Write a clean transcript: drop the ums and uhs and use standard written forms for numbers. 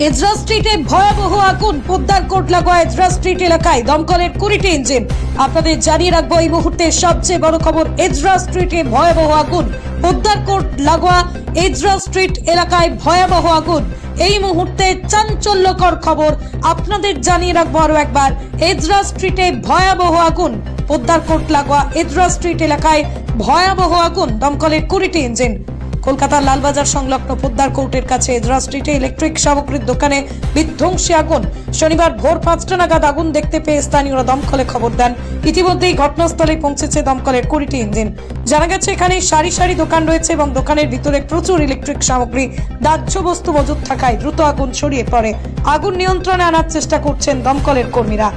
Ezra স্ট্রিটে ভয়াবহ আগুন, পোদ্দার কোট লাগোয়া এজরা স্ট্রিট এলাকায় দমকলের 20টি ইঞ্জিন। আপনাদের জানিয়ে রাখবো এই মুহূর্তে সবচেয়ে বড় খবর, এজরা স্ট্রিটে ভয়াবহ আগুন, পোদ্দার কোট লাগোয়া এজরা স্ট্রিট এলাকায় ভয়াবহ আগুন। এই মুহূর্তে চাঞ্চল্যকর খবর আপনাদের জানিয়ে রাখবো আরো একবার, এজরা স্ট্রিটে ভয়াবহ আগুন, পোদ্দার কোট লাগোয়া এজরা স্ট্রিট এলাকায় ভয়াবহ আগুন, দমকলের 20টি ইঞ্জিন। কলকাতার লালবাজার সংলগ্ন পোদ্দার কোর্টের কাছে এজরা স্ট্রিটে ইলেকট্রিক সামগ্রীর দোকানে বিধ্বংসী আগুন। শনিবার ভোর 5টা নাগাদ আগুন দেখতে পেয়ে স্থানীয়রা দমকলে খবর দেন। ইতিমধ্যেই ঘটনাস্থলে পৌঁছেছে দমকলের 20টি ইঞ্জিন। জানা গেছে এখানে সারি সারি দোকান রয়েছে এবং দোকানের ভিতরে প্রচুর ইলেকট্রিক সামগ্রী, দাহ্য বস্তু মজুদ থাকায় দ্রুত আগুন ছড়িয়ে পড়ে। আগুন নিয়ন্ত্রণে আনার চেষ্টা করছেন দমকলের কর্মীরা।